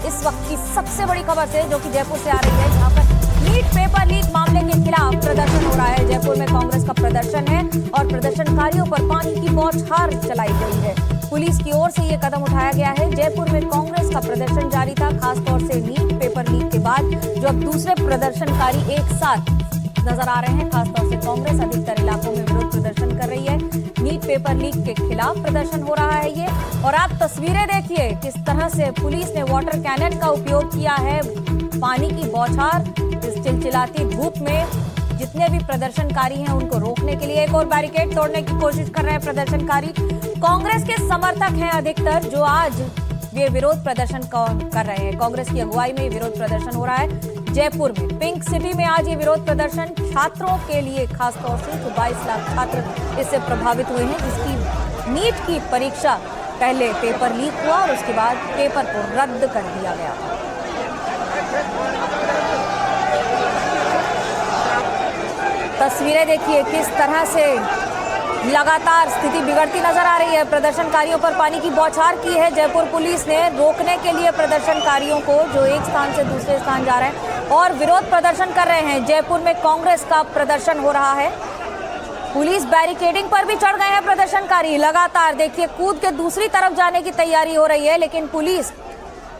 इस वक्त की सबसे बड़ी खबर से, जो कि जयपुर से आ रही है, जहां पर नीट पेपर लीक मामले के खिलाफ प्रदर्शन हो रहा है। जयपुर में कांग्रेस का प्रदर्शन है और प्रदर्शनकारियों पर पानी की बौछार चलाई गई है। पुलिस की ओर से ये कदम उठाया गया है। जयपुर में कांग्रेस का प्रदर्शन जारी था, खासतौर से नीट पेपर लीक के बाद जो अब दूसरे प्रदर्शनकारी एक साथ नजर आ रहे हैं। खासतौर से कांग्रेस अधिकतर इलाकों में विरोध प्रदर्शन कर रही है। नीट पेपर लीक के खिलाफ प्रदर्शन हो रहा है ये। और आप तस्वीरें देखिए किस तरह से पुलिस ने वाटर कैनन का उपयोग किया है, पानी की बौछार। इस चिलचिलाती धूप में जितने भी प्रदर्शनकारी हैं उनको रोकने के लिए एक और बैरिकेड तोड़ने की कोशिश कर रहे हैं प्रदर्शनकारी। कांग्रेस के समर्थक हैं अधिकतर, जो आज ये विरोध प्रदर्शन कर रहे हैं। कांग्रेस की अगुवाई में ये विरोध प्रदर्शन हो रहा है जयपुर में, पिंक सिटी में। आज ये विरोध प्रदर्शन छात्रों के लिए, खासतौर से जो 22 लाख छात्र इससे प्रभावित हुए हैं, जिसकी नीट की परीक्षा पहले पेपर लीक हुआ और उसके बाद पेपर को रद्द कर दिया गया। तस्वीरें देखिए किस तरह से लगातार स्थिति बिगड़ती नजर आ रही है। प्रदर्शनकारियों पर पानी की बौछार की है जयपुर पुलिस ने, रोकने के लिए प्रदर्शनकारियों को जो एक स्थान से दूसरे स्थान जा रहे हैं और विरोध प्रदर्शन कर रहे हैं। जयपुर में कांग्रेस का प्रदर्शन हो रहा है। पुलिस बैरिकेडिंग पर भी चढ़ गए हैं प्रदर्शनकारी। लगातार देखिए कूद के दूसरी तरफ जाने की तैयारी हो रही है, लेकिन पुलिस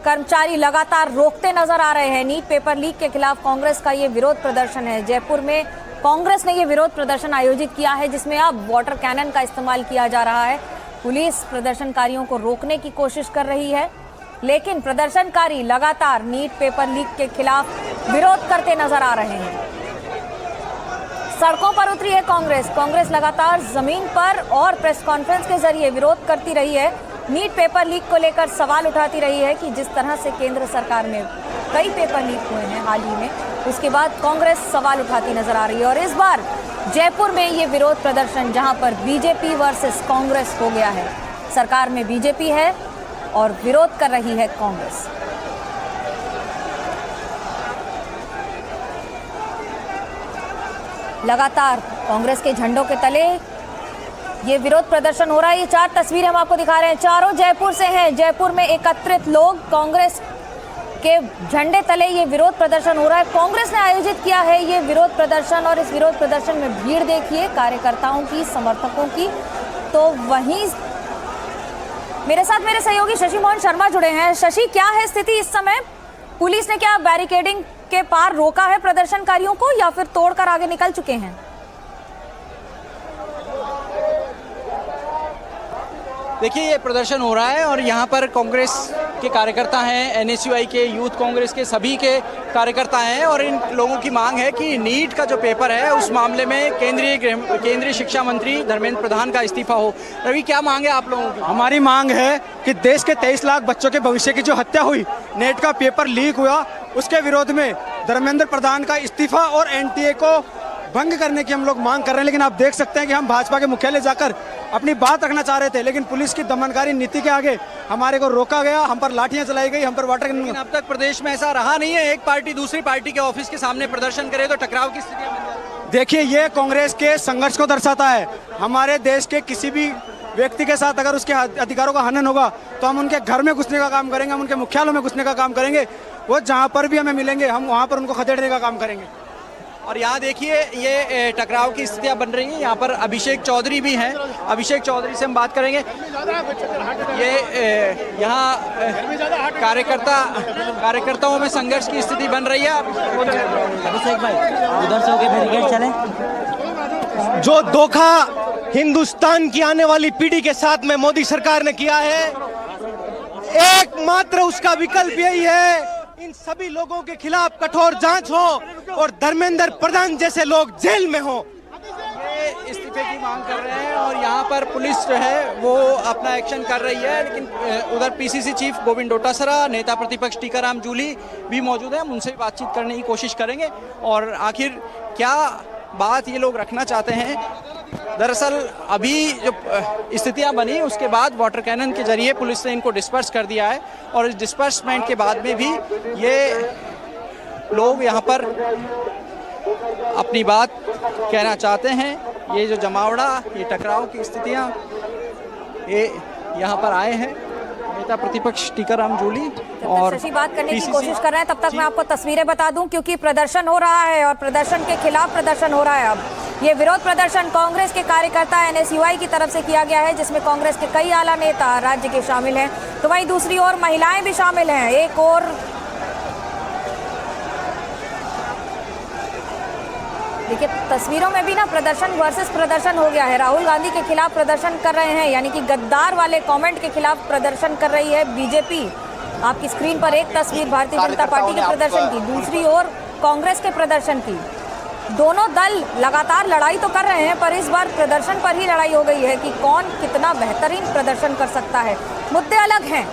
कर्मचारी लगातार रोकते नजर आ रहे हैं। नीट पेपर लीक के खिलाफ कांग्रेस का ये विरोध प्रदर्शन है। जयपुर में कांग्रेस ने ये विरोध प्रदर्शन आयोजित किया है, जिसमें अब वाटर कैनन का इस्तेमाल किया जा रहा है। पुलिस प्रदर्शनकारियों को रोकने की कोशिश कर रही है, लेकिन प्रदर्शनकारी लगातार नीट पेपर लीक के खिलाफ विरोध करते नजर आ रहे हैं। सड़कों पर उतरी है कांग्रेस लगातार जमीन पर और प्रेस कॉन्फ्रेंस के जरिए विरोध करती रही है। नीट पेपर लीक को लेकर सवाल उठाती रही है कि जिस तरह से केंद्र सरकार में कई पेपर लीक हुए हैं हाल ही में, उसके बाद कांग्रेस सवाल उठाती नजर आ रही है। और इस बार जयपुर में ये विरोध प्रदर्शन, जहां पर बीजेपी वर्सेस कांग्रेस हो गया है। सरकार में बीजेपी है और विरोध कर रही है कांग्रेस। लगातार कांग्रेस के झंडों के तले ये विरोध प्रदर्शन हो रहा है। ये 4 तस्वीरें हम आपको दिखा रहे हैं, चारों जयपुर से हैं। जयपुर में एकत्रित लोग, कांग्रेस के झंडे तले ये विरोध प्रदर्शन हो रहा है। कांग्रेस ने आयोजित किया है ये विरोध प्रदर्शन और इस विरोध प्रदर्शन में भीड़ देखिए कार्यकर्ताओं की, समर्थकों की। तो वहीं मेरे साथ मेरे सहयोगी शशि मोहन शर्मा जुड़े हैं। शशि, क्या है स्थिति इस समय? पुलिस ने क्या बैरिकेडिंग के पार रोका है प्रदर्शनकारियों को या फिर तोड़कर आगे निकल चुके हैं? देखिए, ये प्रदर्शन हो रहा है और यहाँ पर कांग्रेस के कार्यकर्ता हैं, एनएसयूआई के, यूथ कांग्रेस के, सभी के कार्यकर्ता हैं और इन लोगों की मांग है कि नीट का जो पेपर है उस मामले में केंद्रीय शिक्षा मंत्री धर्मेंद्र प्रधान का इस्तीफा हो। रवि, क्या मांग है आप लोगों की? हमारी मांग है कि देश के 23 लाख बच्चों के भविष्य की जो हत्या हुई, नेट का पेपर लीक हुआ, उसके विरोध में धर्मेंद्र प्रधान का इस्तीफा और एनटीए को भंग करने की हम लोग मांग कर रहे हैं। लेकिन आप देख सकते हैं कि हम भाजपा के मुख्यालय जाकर अपनी बात रखना चाह रहे थे, लेकिन पुलिस की दमनकारी नीति के आगे हमारे को रोका गया, हम पर लाठियां चलाई गई, हम पर वाटर कैनन। लेकिन अब तक प्रदेश में ऐसा रहा नहीं है, एक पार्टी दूसरी पार्टी के ऑफिस के सामने प्रदर्शन करे तो टकराव की स्थिति बन जाती है। देखिए, ये कांग्रेस के संघर्ष को दर्शाता है। हमारे देश के किसी भी व्यक्ति के साथ अगर उसके अधिकारों का हनन होगा तो हम उनके घर में घुसने का काम करेंगे, हम उनके मुख्यालयों में घुसने का काम करेंगे। वो जहाँ पर भी हमें मिलेंगे हम वहाँ पर उनको खदेड़ने का काम करेंगे। और यहाँ देखिए ये टकराव की स्थितियाँ बन रही हैं। यहाँ पर अभिषेक चौधरी भी हैं, अभिषेक चौधरी से हम बात करेंगे। ये यहाँ कार्यकर्ताओं में संघर्ष की स्थिति बन रही है। अभिषेक भाई उधर से होके बैरिकेड चले। जो धोखा हिंदुस्तान की आने वाली पीढ़ी के साथ में मोदी सरकार ने किया है, एकमात्र उसका विकल्प यही है इन सभी लोगों के खिलाफ कठोर जांच हो और धर्मेंद्र प्रधान जैसे लोग जेल में हो। ये इस्तीफे की मांग कर रहे हैं और यहाँ पर पुलिस जो है वो अपना एक्शन कर रही है, लेकिन उधर पीसीसी चीफ गोविंद डोटासरा, नेता प्रतिपक्ष टीकाराम जूली भी मौजूद हैं। हम उनसे बातचीत करने की कोशिश करेंगे और आखिर क्या बात ये लोग रखना चाहते हैं। दरअसल अभी जो स्थितियां बनी उसके बाद वाटर कैनन के जरिए पुलिस ने इनको डिस्पर्स कर दिया है और इस डिस्पर्समेंट के बाद में भी ये लोग यहाँ पर अपनी बात कहना चाहते हैं। ये जो जमावड़ा, ये टकराव की स्थितियाँ ये यहाँ पर आए हैं, नेता प्रतिपक्ष टीकाराम जूली और शशि बात करने की PCC कोशिश कर रहे हैं, तब तक मैं आपको तस्वीरें बता दूं, क्योंकि प्रदर्शन हो रहा है और प्रदर्शन के खिलाफ प्रदर्शन हो रहा है। अब ये विरोध प्रदर्शन कांग्रेस के कार्यकर्ता NSUI की तरफ से किया गया है, जिसमें कांग्रेस के कई आला नेता राज्य के शामिल हैं, तो वहीं दूसरी ओर महिलाएं भी शामिल हैं। एक और देखिए तस्वीरों में भी ना प्रदर्शन वर्सेस प्रदर्शन हो गया है। राहुल गांधी के खिलाफ प्रदर्शन कर रहे हैं, यानी कि गद्दार वाले कमेंट के खिलाफ प्रदर्शन कर रही है बीजेपी। आपकी स्क्रीन पर एक तस्वीर भारतीय जनता पार्टी के प्रदर्शन की, दूसरी ओर कांग्रेस के प्रदर्शन की। दोनों दल लगातार लड़ाई तो कर रहे हैं, पर इस बार प्रदर्शन पर ही लड़ाई हो गई है कि कौन कितना बेहतरीन प्रदर्शन कर सकता है। मुद्दे अलग हैं,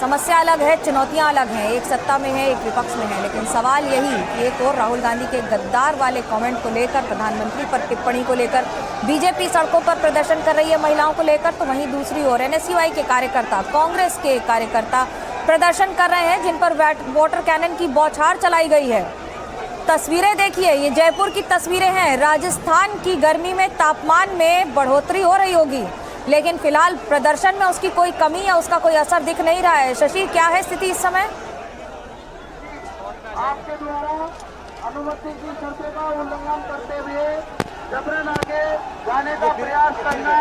समस्या अलग है, चुनौतियां अलग हैं, एक सत्ता में है, एक विपक्ष में है, लेकिन सवाल यही कि एक और राहुल गांधी के गद्दार वाले कमेंट को लेकर, प्रधानमंत्री पर टिप्पणी को लेकर बीजेपी सड़कों पर प्रदर्शन कर रही है महिलाओं को लेकर, तो वहीं दूसरी ओर NSUI के कार्यकर्ता, कांग्रेस के कार्यकर्ता प्रदर्शन कर रहे हैं, जिन पर वाटर कैनन की बौछार चलाई गई है। तस्वीरें देखिए, ये जयपुर की तस्वीरें हैं। राजस्थान की गर्मी में तापमान में बढ़ोतरी हो रही होगी, लेकिन फिलहाल प्रदर्शन में उसकी कोई कमी या उसका कोई असर दिख नहीं रहा है। शशि, क्या है स्थिति इस समय? आपके द्वारा अनुमति की शर्तों का उल्लंघन करते हुए जबरन आगे जाने का प्रयास करना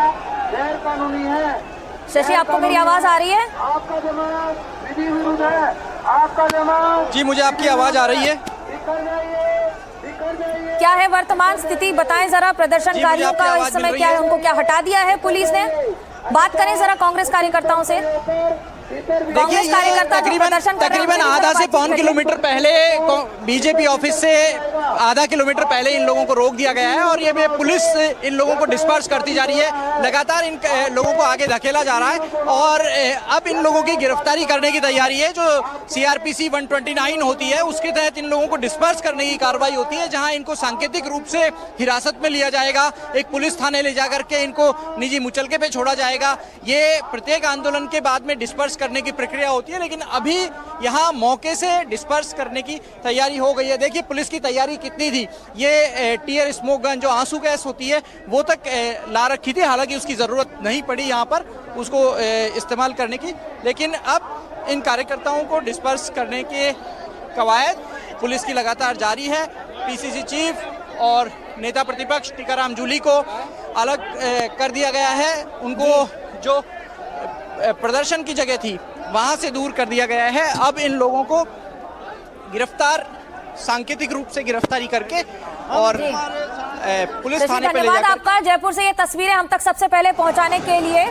गैर कानूनी है। शशि, आपको मेरी आवाज आ रही है? आपका जवाब विधि विरुद्ध है। आपका जवाब जी, मुझे आपकी आवाज आ रही है। निकल जाइए, निकल जाइए। क्या है वर्तमान स्थिति, बताएं जरा। प्रदर्शनकारियों का इस समय क्या है, उनको क्या हटा दिया है पुलिस ने? बात करें जरा कांग्रेस कार्यकर्ताओं से। देखिए, ये तकरीबन आधा से पौन किलोमीटर पहले बीजेपी ऑफिस से आधा किलोमीटर पहले इन लोगों को रोक दिया गया है और ये पुलिस इन लोगों को डिस्पर्स करती जा रही है। लगातार इन लोगों को आगे धकेला जा रहा है और अब इन लोगों की गिरफ्तारी करने की तैयारी है। जो CRPC 129 होती है उसके तहत इन लोगों को डिस्पर्स करने की कार्रवाई होती है, जहां इनको सांकेतिक रूप से हिरासत में लिया जाएगा, एक पुलिस थाने ले जाकर के इनको निजी मुचलके पे छोड़ा जाएगा। ये प्रत्येक आंदोलन के बाद में डिस्पर्स करने की प्रक्रिया होती है, लेकिन अभी यहाँ मौके से डिस्पर्स करने की तैयारी हो गई है। देखिए पुलिस की तैयारी कितनी थी, ये टीयर स्मोक गन जो आंसू गैस होती है वो तक ला रखी थी, हालांकि उसकी ज़रूरत नहीं पड़ी यहाँ पर उसको इस्तेमाल करने की, लेकिन अब इन कार्यकर्ताओं को डिस्पर्स करने के कवायद पुलिस की लगातार जारी है। PCC चीफ और नेता प्रतिपक्ष टीकाराम जूली को अलग कर दिया गया है, उनको जो प्रदर्शन की जगह थी वहां से दूर कर दिया गया है। अब इन लोगों को गिरफ्तार, सांकेतिक रूप से गिरफ्तारी करके और पुलिस थाने पे ले जाकर। धन्यवाद आपका जयपुर से ये तस्वीरें हम तक सबसे पहले पहुंचाने के लिए।